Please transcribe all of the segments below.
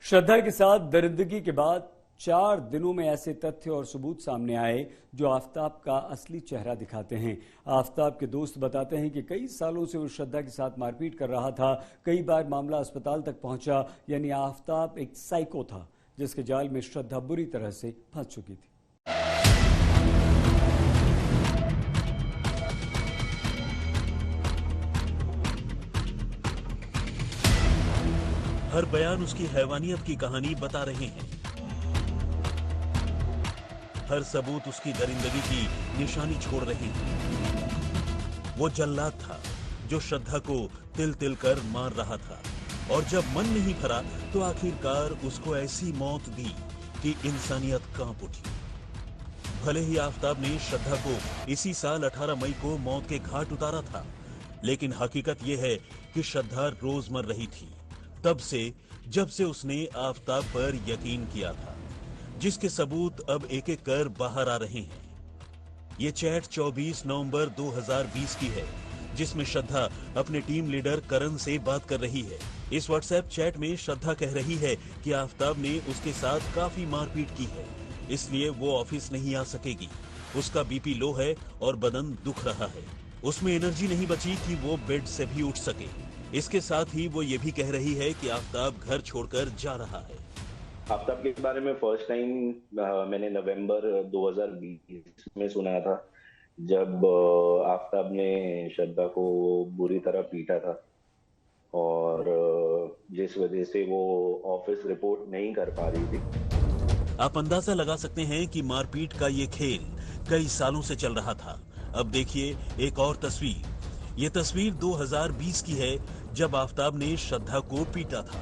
श्रद्धा के साथ दरिंदगी के बाद 4 दिनों में ऐसे तथ्य और सबूत सामने आए जो आफताब का असली चेहरा दिखाते हैं। आफताब के दोस्त बताते हैं कि कई सालों से वो श्रद्धा के साथ मारपीट कर रहा था। कई बार मामला अस्पताल तक पहुंचा। यानी आफताब एक साइको था जिसके जाल में श्रद्धा बुरी तरह से फंस चुकी थी। हर बयान उसकी हैवानियत की कहानी बता रहे हैं। हर सबूत उसकी दरिंदगी की निशानी छोड़ रहे हैं। वो जल्लाद था जो श्रद्धा को तिल तिल कर मार रहा था, और जब मन नहीं भरा तो आखिरकार उसको ऐसी मौत दी कि इंसानियत कांप उठी। भले ही आफताब ने श्रद्धा को इसी साल 18 मई को मौत के घाट उतारा था, लेकिन हकीकत यह है कि श्रद्धा रोज मर रही थी तब से जब से उसने आफताब पर यकीन किया था, जिसके सबूत अब एक एक कर बाहर आ रहे हैं। ये चैट 24 नवंबर 2020 की है, जिसमें श्रद्धा अपने टीम लीडर करण से बात कर रही है। इस व्हाट्सएप चैट में श्रद्धा कह रही है कि आफताब ने उसके साथ काफी मारपीट की है, इसलिए वो ऑफिस नहीं आ सकेगी। उसका बीपी लो है और बदन दुख रहा है। उसमें एनर्जी नहीं बची कि वो बेड से भी उठ सके। इसके साथ ही वो ये भी कह रही है कि आफताब घर छोड़कर जा रहा है। आफताब के बारे में फर्स्ट टाइम मैंने नवंबर 2020 में सुना था, जब आफताब ने श्रद्धा को बुरी तरह पीटा था और जिस वजह से वो ऑफिस रिपोर्ट नहीं कर पा रही थी। आप अंदाजा लगा सकते हैं कि मारपीट का ये खेल कई सालों से चल रहा था। अब देखिए एक और तस्वीर। ये तस्वीर 2020 की है, जब आफताब ने श्रद्धा को पीटा था।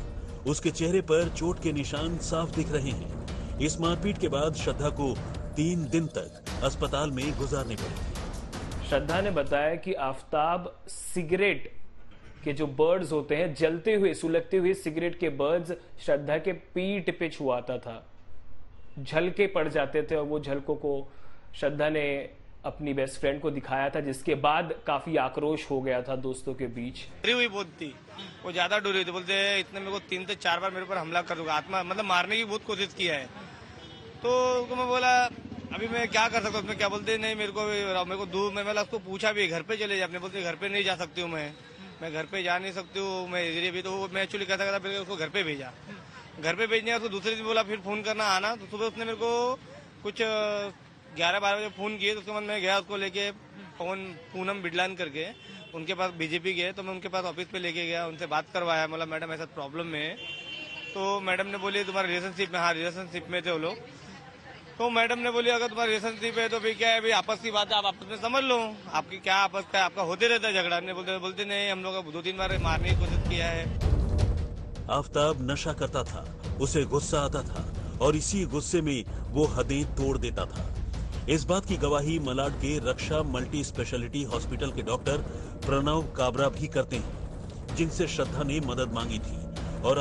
उसके चेहरे पर चोट के निशान साफ दिख रहे हैं। इस मारपीट के बाद श्रद्धा को 3 दिन तक अस्पताल में गुजारने पड़े। श्रद्धा ने बताया कि आफताब सिगरेट के जो बर्ड्स होते हैं, जलते हुए सुलगते हुए सिगरेट के बर्ड्स श्रद्धा के पीठ पे छुआता था, झलके पड़ जाते थे, और वो झलकों को श्रद्धा ने अपनी बेस्ट फ्रेंड को दिखाया था, जिसके बाद काफी आक्रोश हो गया था दोस्तों के बीच। डरी हुई बहुत थी, वो ज्यादा डरी थी। बोलते इतने मेरे को 3 से 4 बार मेरे पर हमला कर दूंगा, आत्मा मतलब मारने की बहुत कोशिश किया है। तो मैं बोला अभी मैं क्या कर सकता हूँ। उसमें क्या बोलते नहीं, मेरे को दूर मैं उसको पूछा भी घर पे चले जा। अपने बोलते घर पे नहीं जा सकती हूँ, मैं घर पे जा नहीं सकती हूँ, मैं इधर भी। तो मैं एक्चुअली कहता था मेरे उसको घर पे भेजा। घर पे भेजने उसको दूसरे दिन बोला फिर फोन करना आना। तो सुबह उसने मेरे को कुछ 11-12 बजे फोन किए। तो उसके बाद मैं गया उसको लेके पूनम बिडलान करके उनके पास बीजेपी गए। तो मैं उनके पास ऑफिस पे लेके गया, उनसे बात करवाया। बोला मैडम ऐसा प्रॉब्लम में है। तो मैडम ने बोली तुम्हारे रिलेशनशिप में? हाँ रिलेशनशिप में थे वो लोग। तो मैडम ने बोली अगर तुम्हारा रिलेशनशिप है तो फिर क्या है, अभी आपस की बात है, आप आपस में समझ लो। आपकी क्या आपस का आपका होते रहता है झगड़ा। ने बोलते नहीं, हम लोग 2-3 बार मारने की कोशिश किया है। आफताब नशा करता था, उसे गुस्सा आता था, और इसी गुस्से में वो हदें तोड़ देता था। इस बात की गवाही मलाड के रक्षा मल्टी स्पेशलिटी हॉस्पिटल के डॉक्टर प्रणव काबरा भी करते हैं, जिनसे श्रद्धा ने मदद मांगी थी। और